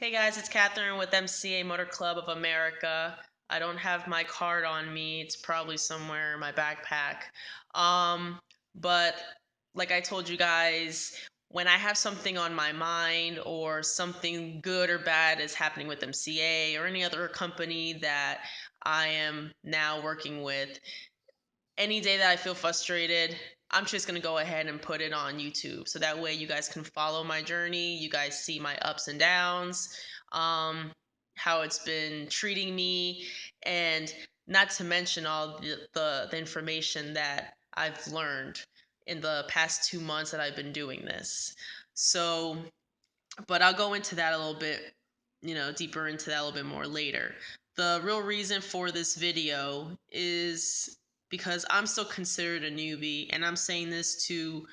Hey guys, it's Catherine with MCA Motor Club of America. I don't have my card on me. It's probably somewhere in my backpack. Um, but like I told you guys, when I have something on my mind or something good or bad is happening with MCA or any other company that I am now working with, any day that I feel frustrated, I'm just going to go ahead and put it on YouTube. So that way you guys can follow my journey. You guys see my ups and downs, um, how it's been treating me, and not to mention all the information that I've learned in the past 2 months that I've been doing this. So, but I'll go into that a little bit, deeper into that a little bit more later. The real reason for this video is because I'm still considered a newbie, and I'm saying this to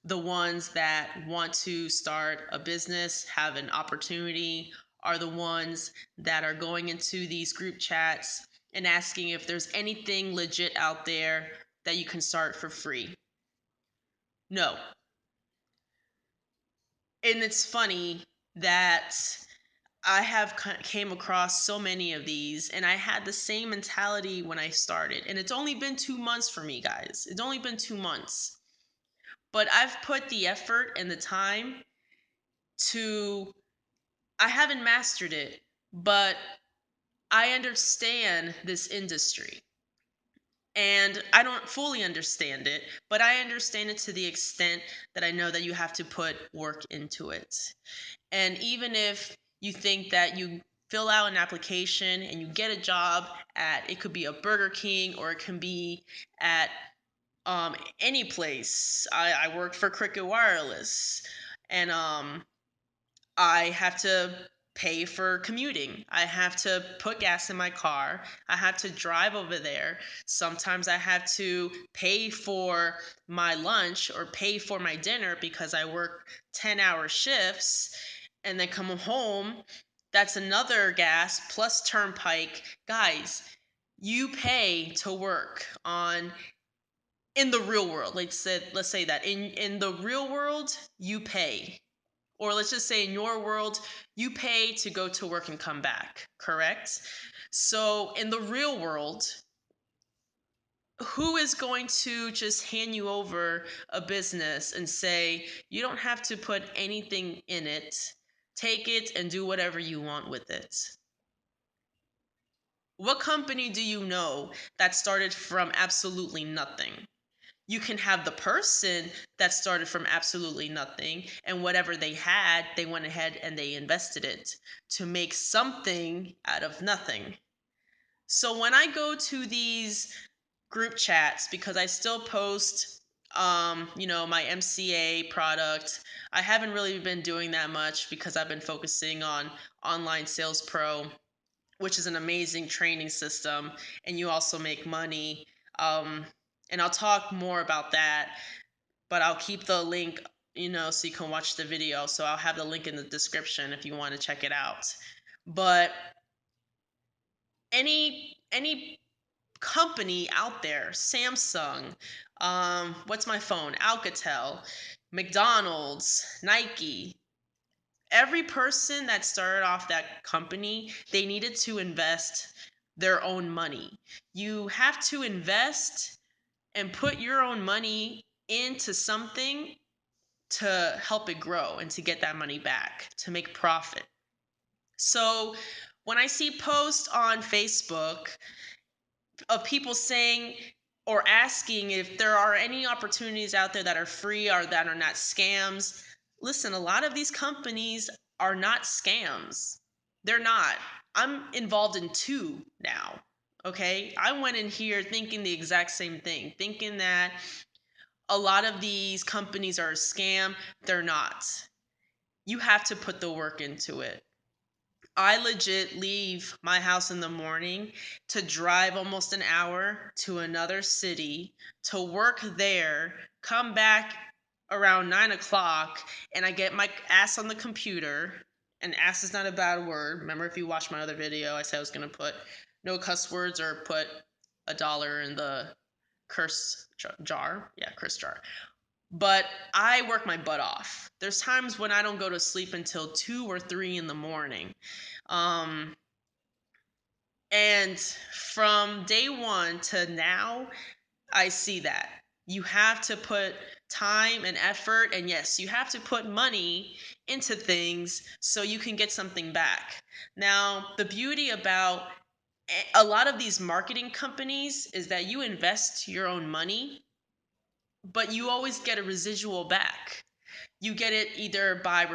the ones that want to start a business, have an opportunity, are the ones that are going into these group chats and asking if there's anything legit out there that you can start for free. No. And it's funny that I have came across so many of these, and I had the same mentality when I started. And it's only been 2 months for me, guys. It's only been 2 months. But I've put the effort and the time to, I haven't mastered it, but I understand this industry. And I don't fully understand it, but I understand it to the extent that I know that you have to put work into it. And even if you think that you fill out an application and you get a job at, it could be a Burger King or it can be at any place. I work for Cricket Wireless, and I have to pay for commuting. I have to put gas in my car. I have to drive over there. Sometimes I have to pay for my lunch or pay for my dinner because I work 10-hour shifts and then come home. That's another gas plus turnpike. Guys, you pay to work on in the real world. Let's say that in the real world you pay, or let's just say in your world, you pay to go to work and come back, correct? So in the real world, who is going to just hand you over a business and say, you don't have to put anything in it, take it and do whatever you want with it? What company do you know that started from absolutely nothing? You can have the person that started from absolutely nothing, and whatever they had, they went ahead and they invested it to make something out of nothing. So when I go to these group chats, because I still post my MCA product, I haven't really been doing that much because I've been focusing on Online Sales Pro, which is an amazing training system, and you also make money. Um, and I'll talk more about that, but I'll keep the link, so you can watch the video. So I'll have the link in the description if you want to check it out. But any company out there, Samsung, what's my phone, Alcatel, McDonald's, Nike, every person that started off that company, they needed to invest their own money. You have to invest and put your own money into something to help it grow and to get that money back, to make profit. So when I see posts on Facebook of people saying or asking if there are any opportunities out there that are free or that are not scams, listen, a lot of these companies are not scams. They're not. I'm involved in two now. Okay? I went in here thinking the exact same thing, thinking that a lot of these companies are a scam. They're not. You have to put the work into it. I legit leave my house in the morning to drive almost an hour to another city to work there, come back around 9 o'clock, and I get my ass on the computer. And ass is not a bad word. Remember, if you watched my other video, I said I was going to put no cuss words or put $1 in the curse jar. Yeah, curse jar. But I work my butt off. There's times when I don't go to sleep until 2 or 3 in the morning. Um, and from day one to now, I see that. You have to put time and effort, and yes, you have to put money into things so you can get something back. Now, the beauty about a lot of these marketing companies is that you invest your own money, but you always get a residual back. You get it either by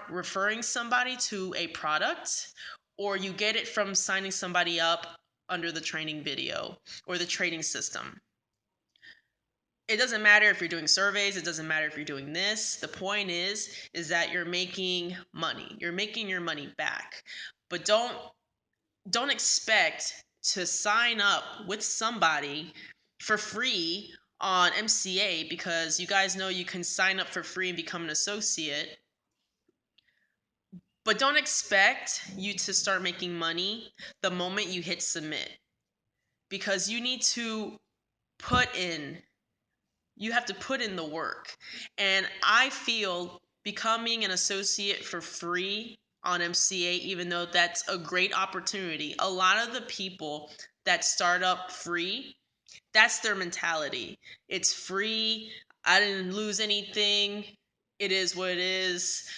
referring somebody to a product, or you get it from signing somebody up under the training video or the training system. It doesn't matter if you're doing surveys, it doesn't matter if you're doing this. The point is that you're making money. You're making your money back. But don't expect to sign up with somebody for free on MCA, because you guys know you can sign up for free and become an associate. But don't expect you to start making money the moment you hit submit, because put in you have to put in the work. And I feel becoming an associate for free on MCA, even though that's a great opportunity, a lot of the people that start up free, that's their mentality. It's free. I didn't lose anything. It is what it is.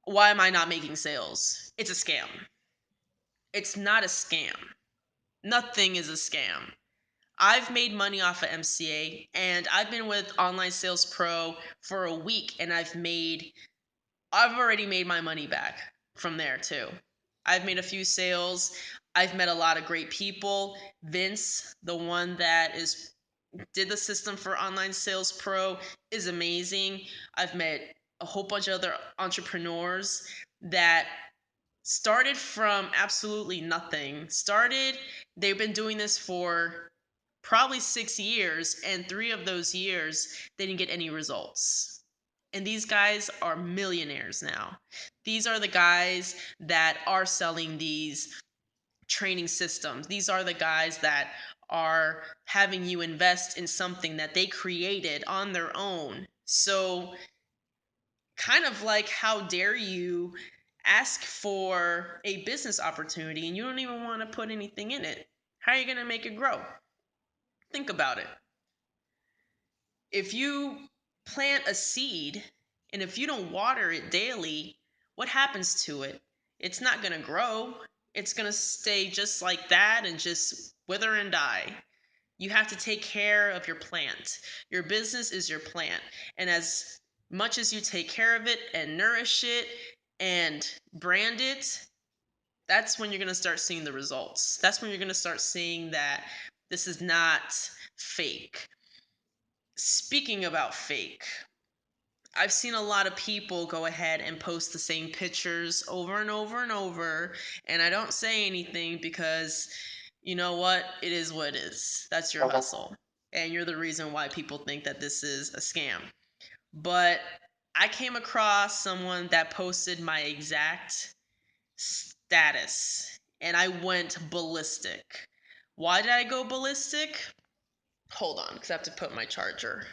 Why am I not making sales? It's a scam. It's not a scam. Nothing is a scam. I've made money off of MCA, and I've been with Online Sales Pro for a week, and I've already made my money back from there too. I've made a few sales. I've met a lot of great people. Vince, the one that is did the system for Online Sales Pro, is amazing. I've met a whole bunch of other entrepreneurs that started from absolutely nothing. They've been doing this for probably 6 years, and 3 of those years, they didn't get any results. And these guys are millionaires now. These are the guys that are selling these training systems. These are the guys that are having you invest in something that they created on their own. So, kind of like, how dare you ask for a business opportunity and you don't even want to put anything in it? How are you going to make it grow? Think about it. If you plant a seed and if you don't water it daily, what happens to it? It's not going to grow. It's going to stay just like that and just wither and die. You have to take care of your plant. Your business is your plant. And as much as you take care of it and nourish it and brand it, that's when you're going to start seeing the results. That's when you're going to start seeing that this is not fake. Speaking about fake, I've seen a lot of people go ahead and post the same pictures over and over and over, and I don't say anything because you know what? It is what it is. That's your hustle. And you're the reason why people think that this is a scam. But I came across someone that posted my exact status, and I went ballistic. Why did I go ballistic? Hold on, because I have to put my charger.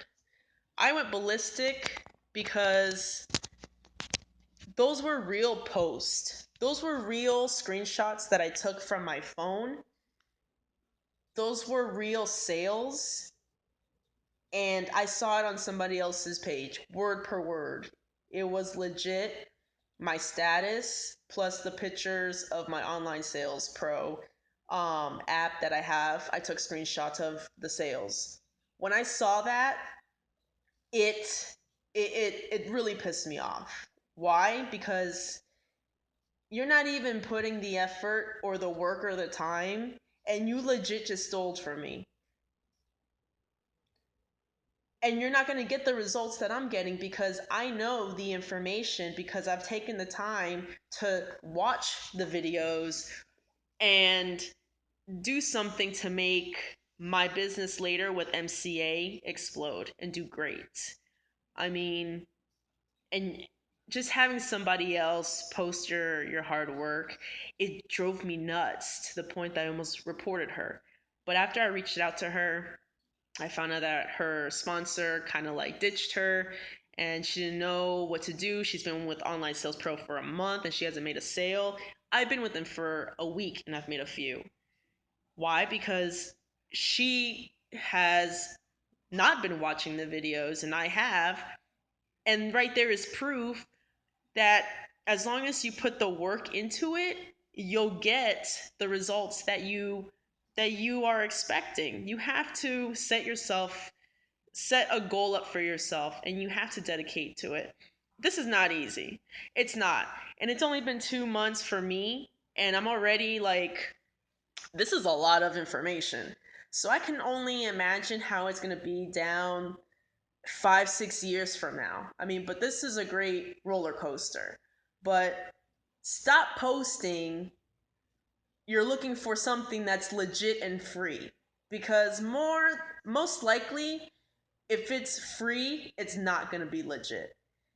I went ballistic because those were real posts. Those were real screenshots that I took from my phone. Those were real sales. And I saw it on somebody else's page, word per word. It was legit. My status plus the pictures of my Online Sales Pro app that I have. I took screenshots of the sales. When I saw that, it it really pissed me off. Why? Because you're not even putting the effort or the work or the time, and you legit just stole from me. And you're not going to get the results that I'm getting because I know the information, because I've taken the time to watch the videos and do something to make my business later with MCA explode and do great. I mean, and just having somebody else post your hard work, it drove me nuts to the point that I almost reported her. But after I reached out to her, I found out that her sponsor kind of like ditched her and she didn't know what to do. She's been with Online Sales Pro for a month and she hasn't made a sale. I've been with them for a week and I've made a few. Why? Because she has not been watching the videos and I have. And right there is proof that as long as you put the work into it, you'll get the results that you are expecting. You have to set a goal up for yourself and you have to dedicate to it. This is not easy. It's not. And it's only been 2 months for me and I'm already like this is a lot of information. So I can only imagine how it's going to be down 5, 6 years from now. I mean, but this is a great roller coaster. But stop posting. You're looking for something that's legit and free. Because most likely, if it's free, it's not going to be legit.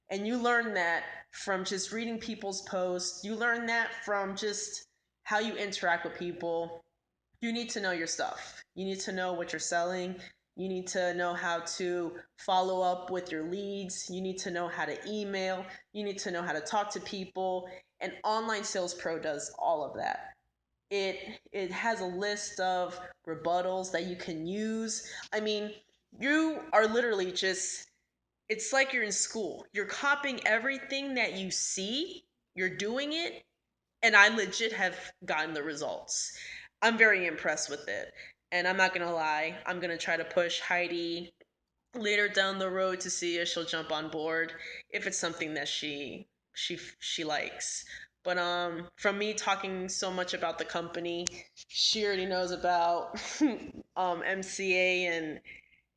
And you learn that from just reading people's posts. You learn that from just how you interact with people. You need to know your stuff. You need to know what you're selling. You need to know how to follow up with your leads. You need to know how to email. You need to know how to talk to people. And Online Sales Pro does all of that. It has a list of rebuttals that you can use. I mean, you are literally just it's like you're in school. You're copying everything that you see, you're doing it, and I legit have gotten the results. I'm very impressed with it. And I'm not gonna lie, I'm gonna try to push Heidi later down the road to see if she'll jump on board if it's something that she likes. But from me talking so much about the company, she already knows about MCA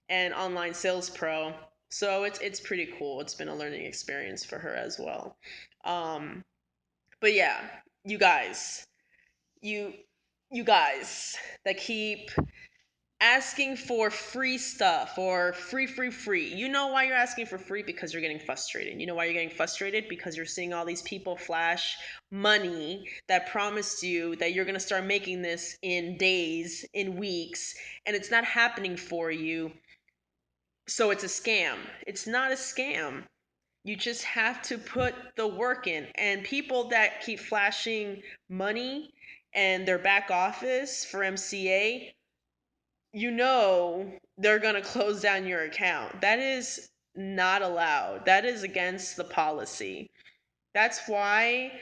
and Online Sales Pro. So it's pretty cool. It's been a learning experience for her as well. Um, but yeah, you guys, you you guys that keep asking for free stuff or free. You know why you're asking for free? Because you're getting frustrated. You know why you're getting frustrated? Because you're seeing all these people flash money that promised you that you're going to start making this in days, in weeks, and it's not happening for you. So it's a scam. It's not a scam. You just have to put the work in. And people that keep flashing money and their back office for MCA, you know they're going to close down your account. That is not allowed. That is against the policy. That's why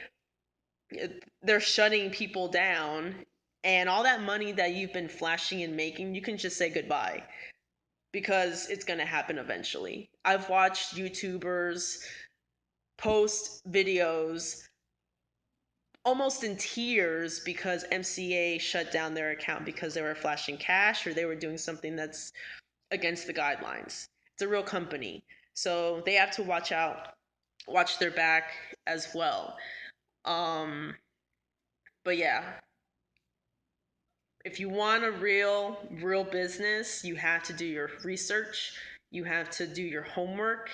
they're shutting people down. And all that money that you've been flashing and making, you can just say goodbye because it's going to happen eventually. I've watched YouTubers post videos almost in tears because MCA shut down their account because they were flashing cash or they were doing something that's against the guidelines. It's a real company. So they have to watch their back as well. Um, but yeah, if you want a real business, you have to do your research, you have to do your homework,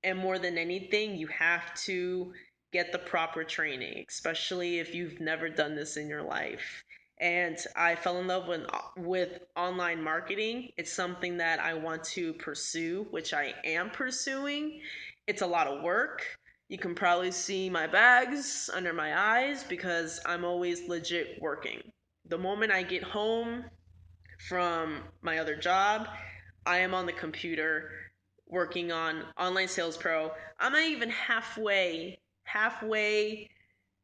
and more than anything, you have to get the proper training, especially if you've never done this in your life. And I fell in love with online marketing. It's something that I want to pursue, which I am pursuing. It's a lot of work. You can probably see my bags under my eyes because I'm always legit working. The moment I get home from my other job, I am on the computer working on Online Sales Pro. I'm not even halfway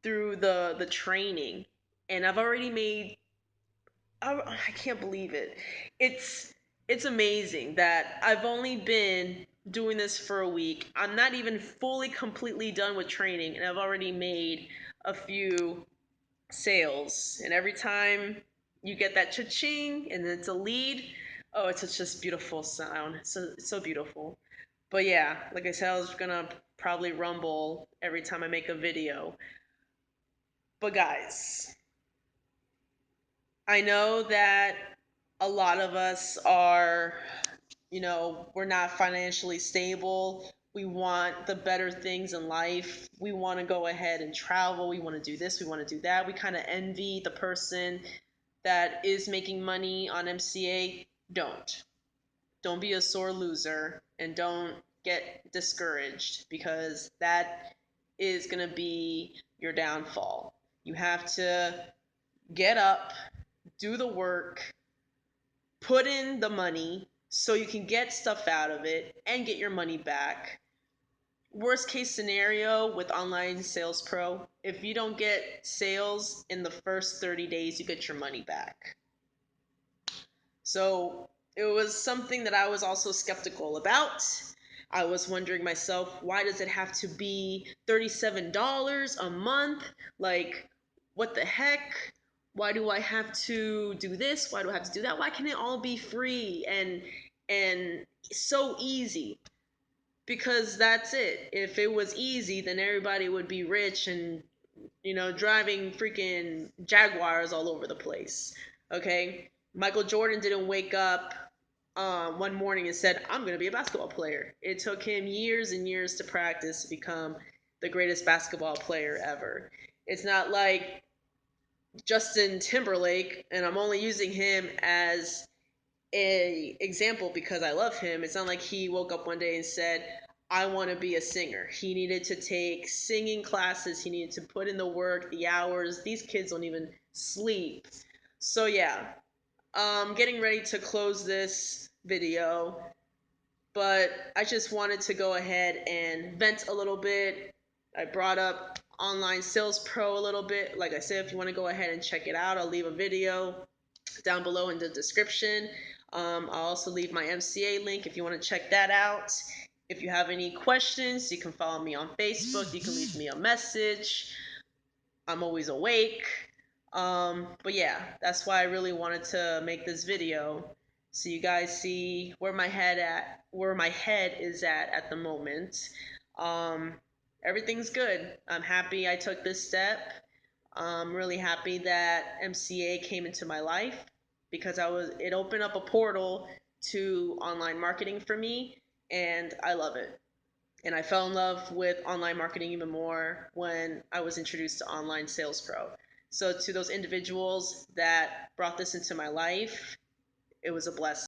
through the training and I've already made I can't believe it. It's it's amazing that I've only been doing this for a week. I'm not even fully completely done with training and I've already made a few sales. And every time you get that cha-ching and it's a lead, oh, it's such just beautiful sound. It's so beautiful. But yeah, like I said, I was gonna probably rumble every time I make a video. But guys, I know that a lot of us are, we're not financially stable. We want the better things in life. We want to go ahead and travel. We want to do this. We want to do that. We kind of envy the person that is making money on MCA. Don't. don't be a sore loser, and don't get discouraged, because that is going to be your downfall. You have to get up, do the work, put in the money so you can get stuff out of it and get your money back. Worst case scenario with Online Sales Pro, if you don't get sales in the first 30 days, you get your money back. So it was something that I was also skeptical about. I was wondering myself, why does it have to be $37 a month? Like, what the heck? Why do I have to do this? Why do I have to do that? Why can't it all be free and so easy? Because that's it. If it was easy, then everybody would be rich and, driving freaking Jaguars all over the place. Okay? Michael Jordan didn't wake up one morning and said, I'm going to be a basketball player. It took him years and years to practice to become the greatest basketball player ever. It's not like Justin Timberlake, and I'm only using him as a example because I love him. It's not like he woke up one day and said, I want to be a singer. He needed to take singing classes. He needed to put in the work, the hours. These kids don't even sleep. So yeah, getting ready to close this video, but I just wanted to go ahead and vent a little bit. I brought up Online Sales Pro a little bit. Like I said, if you want to go ahead and check it out, I'll leave a video down below in the description. I'll also leave my MCA link if you want to check that out. If you have any questions, you can follow me on Facebook. You can leave me a message. I'm always awake. But yeah, that's why I really wanted to make this video, so you guys see where my head is at the moment. Um, Everything's good. I'm happy I took this step. I'm really happy that MCA came into my life, because it opened up a portal to online marketing for me, and I love it. And I fell in love with online marketing even more when I was introduced to Online Sales Pro. So to those individuals that brought this into my life, it was a blessing.